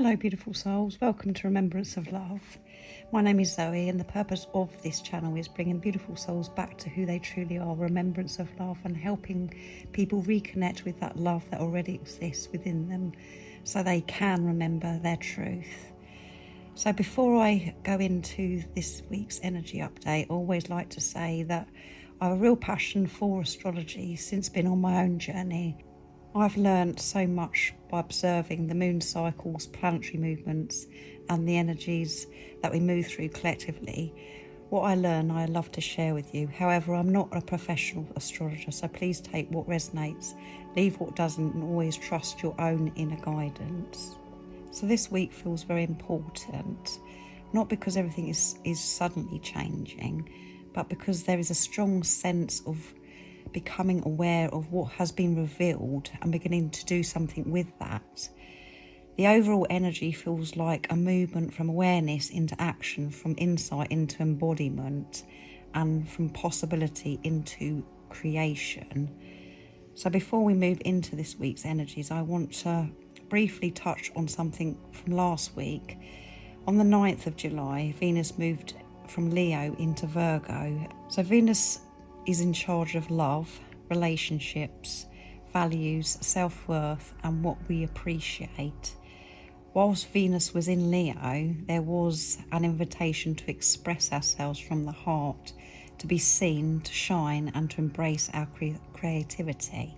Hello beautiful souls, welcome to Remembrance of Love. My name is Zoe and the purpose of this channel is bringing beautiful souls back to who they truly are, remembrance of love, and helping people reconnect with that love that already exists within them so they can remember their truth. So before I go into this week's energy update, I always like to say that I have a real passion for astrology since being on my own journey. I've learned so much by observing the moon cycles, planetary movements and the energies that we move through collectively. What I learn, I love to share with you. However, I'm not a professional astrologer, so please take what resonates, leave what doesn't, and always trust your own inner guidance. So this week feels very important, not because everything is suddenly changing, but because there is a strong sense of becoming aware of what has been revealed and beginning to do something with that. The overall energy feels like a movement from awareness into action, from insight into embodiment, and from possibility into creation. So before we move into this week's energies, I want to briefly touch on something from last week. On the 9th of July, Venus moved from Leo into Virgo. So Venus is in charge of love, relationships, values, self-worth and what we appreciate. Whilst Venus was in Leo, there was an invitation to express ourselves from the heart, to be seen, to shine and to embrace our creativity.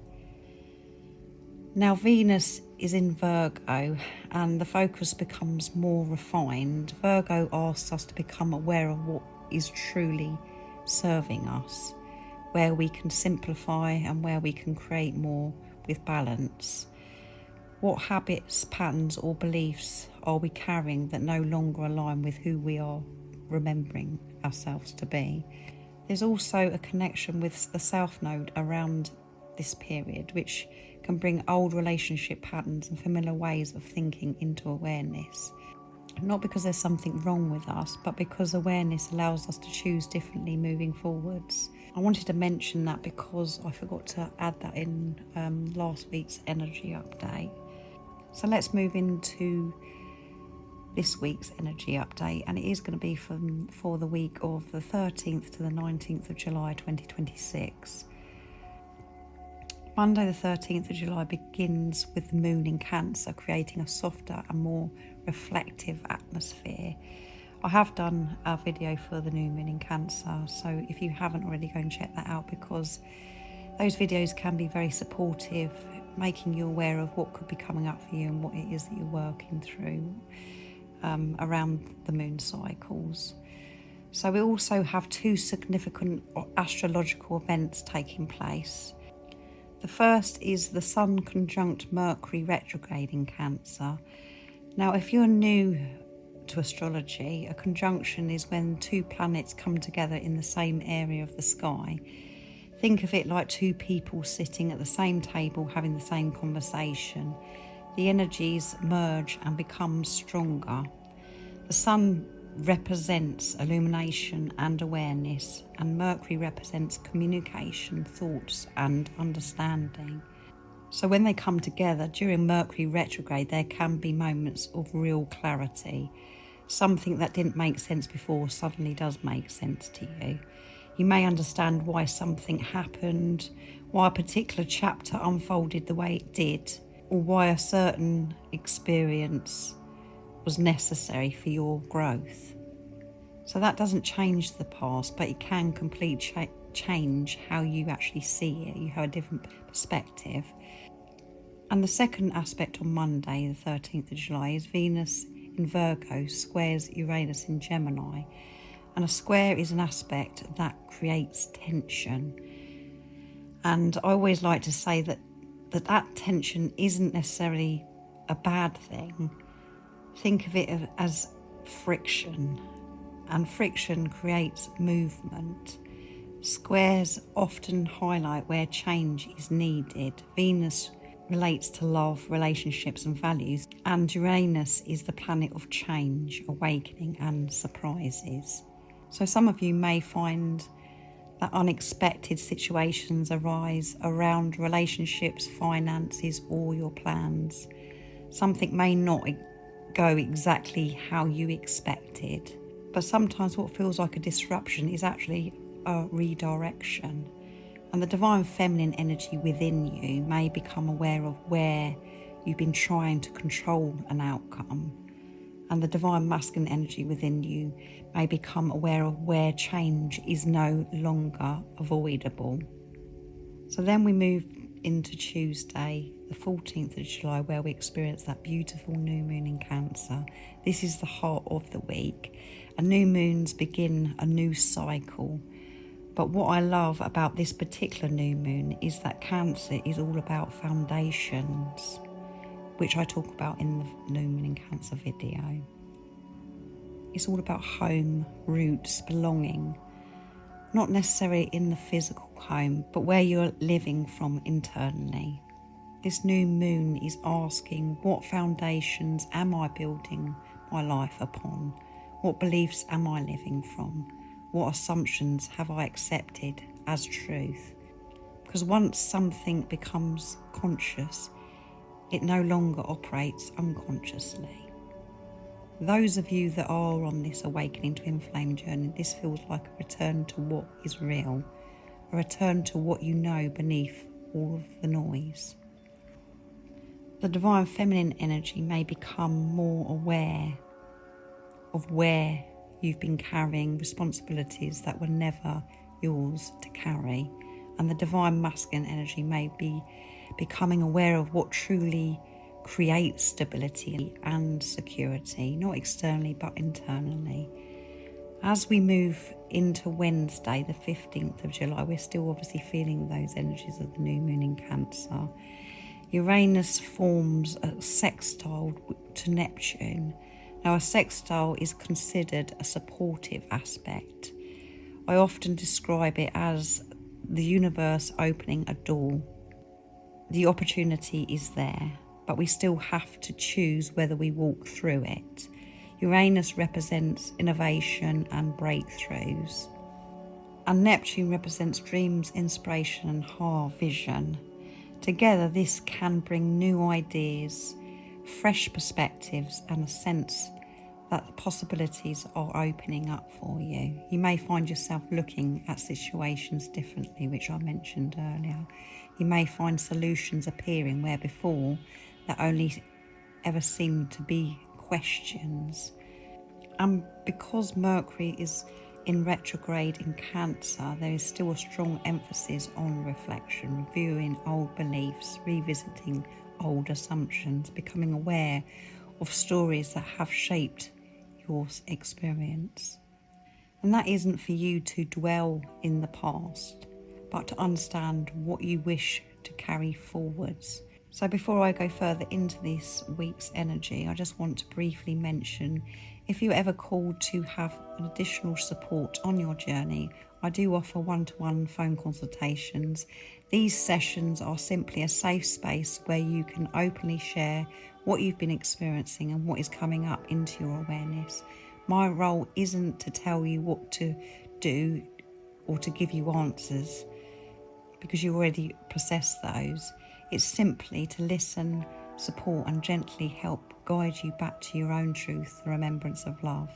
Now Venus is in Virgo and the focus becomes more refined. Virgo asks us to become aware of what is truly serving us, where we can simplify and where we can create more with balance. What habits, patterns or beliefs are we carrying that no longer align with who we are remembering ourselves to be? There's also a connection with the South Node around this period, which can bring old relationship patterns and familiar ways of thinking into awareness. Not because there's something wrong with us, but because awareness allows us to choose differently moving forwards. I wanted to mention that because I forgot to add that in last week's energy update. So let's move into this week's energy update, and it is going to be for the week of the 13th to the 19th of July 2026. Monday the 13th of July begins with the moon in Cancer, creating a softer and more reflective atmosphere. I have done a video for the new moon in Cancer, so if you haven't already, go and check that out, because those videos can be very supportive, making you aware of what could be coming up for you and what it is that you're working through around the moon cycles. So we also have two significant astrological events taking place. The first is the Sun conjunct Mercury retrograde in Cancer. Now, if you're new to astrology, a conjunction is when two planets come together in the same area of the sky. Think of it like two people sitting at the same table having the same conversation. The energies merge and become stronger. The Sun represents illumination and awareness, and Mercury represents communication, thoughts and understanding. So when they come together during Mercury retrograde, there can be moments of real clarity. Something that didn't make sense before suddenly does make sense to you. You may understand why something happened, why a particular chapter unfolded the way it did, or why a certain experience was necessary for your growth. So that doesn't change the past, but it can completely change how you actually see it. You have a different perspective. And the second aspect on Monday, the 13th of July, is Venus in Virgo squares Uranus in Gemini. And a square is an aspect that creates tension. And I always like to say that tension isn't necessarily a bad thing. Think of it as friction, and friction creates movement. Squares often highlight where change is needed. Venus relates to love, relationships and values, and Uranus is the planet of change, awakening and surprises. So some of you may find that unexpected situations arise around relationships, finances or your plans. Something may not go exactly how you expected. But sometimes what feels like a disruption is actually a redirection. And the divine feminine energy within you may become aware of where you've been trying to control an outcome. And the divine masculine energy within you may become aware of where change is no longer avoidable. So then we move into Tuesday, the 14th of July, where we experience that beautiful new moon in Cancer. This is the heart of the week. And new moons begin a new cycle. But what I love about this particular new moon is that Cancer is all about foundations, which I talk about in the new moon in Cancer video. It's all about home, roots, belonging. Not necessarily in the physical home, but where you're living from internally. This new moon is asking, what foundations am I building my life upon? What beliefs am I living from? What assumptions have I accepted as truth? Because once something becomes conscious, it no longer operates unconsciously. Those of you that are on this awakening twin flame journey, this feels like a return to what is real, a return to what you know beneath all of the noise. The divine feminine energy may become more aware of where you've been carrying responsibilities that were never yours to carry, and the divine masculine energy may be becoming aware of what truly creates stability and security, not externally but internally. As we move into Wednesday, the 15th of July, we're still obviously feeling those energies of the new moon in Cancer. Uranus forms a sextile to Neptune. Now, a sextile is considered a supportive aspect. I often describe it as the universe opening a door. The opportunity is there, but we still have to choose whether we walk through it. Uranus represents innovation and breakthroughs, and Neptune represents dreams, inspiration and high vision. Together, this can bring new ideas, fresh perspectives and a sense that the possibilities are opening up for you. You may find yourself looking at situations differently, which I mentioned earlier. You may find solutions appearing where before there only ever seemed to be questions. And because Mercury is in retrograde in Cancer, there is still a strong emphasis on reflection, reviewing old beliefs, revisiting old assumptions, becoming aware of stories that have shaped your experience. And that isn't for you to dwell in the past, but to understand what you wish to carry forwards. So before I go further into this week's energy, I just want to briefly mention, if you're ever called to have additional support on your journey, I do offer one-to-one phone consultations. These sessions are simply a safe space where you can openly share what you've been experiencing and what is coming up into your awareness. My role isn't to tell you what to do or to give you answers, because you already possess those. It's simply to listen, support and gently help guide you back to your own truth, the remembrance of love.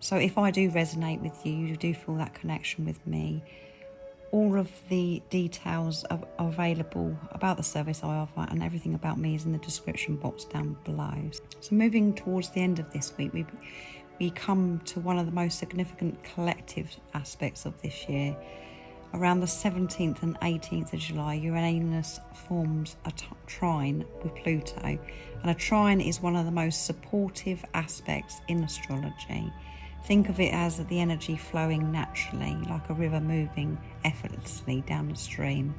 So if I do resonate with you, you do feel that connection with me, all of the details are available about the service I offer, and everything about me is in the description box down below. So moving towards the end of this week, we come to one of the most significant collective aspects of this year. Around the 17th and 18th of July, Uranus forms a trine with Pluto, and a trine is one of the most supportive aspects in astrology. Think of it as the energy flowing naturally, like a river moving effortlessly down the stream.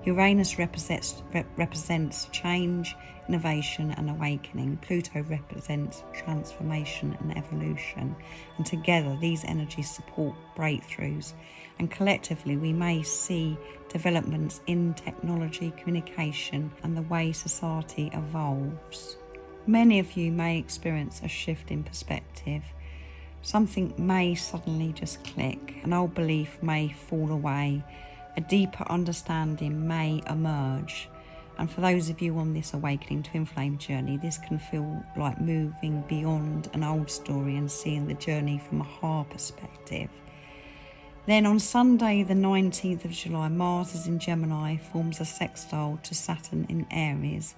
Uranus represents change, innovation and awakening. Pluto represents transformation and evolution. And together these energies support breakthroughs. And collectively we may see developments in technology, communication and the way society evolves. Many of you may experience a shift in perspective. Something may suddenly just click, an old belief may fall away, a deeper understanding may emerge, And for those of you on this Awakening Twin Flame journey, this can feel like moving beyond an old story and seeing the journey from a higher perspective. Then on Sunday, the 19th of July, Mars is in Gemini, forms a sextile to Saturn in Aries.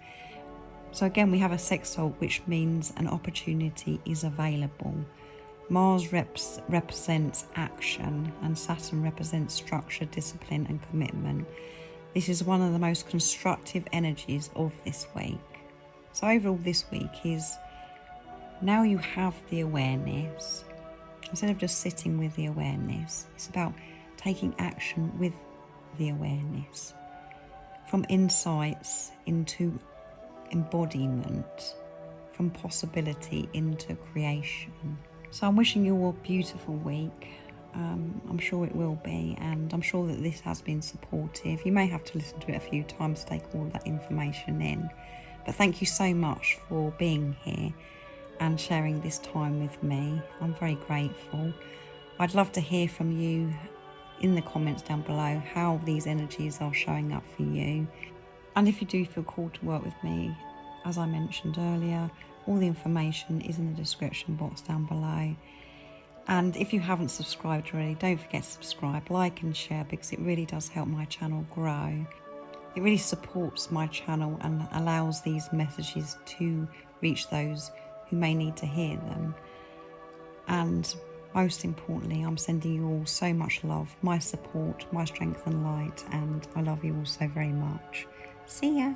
So again, we have a sextile, which means an opportunity is available. Mars represents action and Saturn represents structure, discipline and commitment. This is one of the most constructive energies of this week. So overall this week is, now you have the awareness. Instead of just sitting with the awareness, it's about taking action with the awareness. From insights into embodiment, from possibility into creation. So I'm wishing you all a beautiful week. I'm sure it will be, and I'm sure that this has been supportive. You may have to listen to it a few times to take all that information in, but thank you so much for being here and sharing this time with me. I'm very grateful. I'd love to hear from you in the comments down below how these energies are showing up for you. And if you do feel called to work with me, as I mentioned earlier, all the information is in the description box down below. And if you haven't subscribed already, don't forget to subscribe, like and share, because it really does help my channel grow. It really supports my channel and allows these messages to reach those who may need to hear them. And most importantly, I'm sending you all so much love, my support, my strength and light, and I love you all so very much. See ya.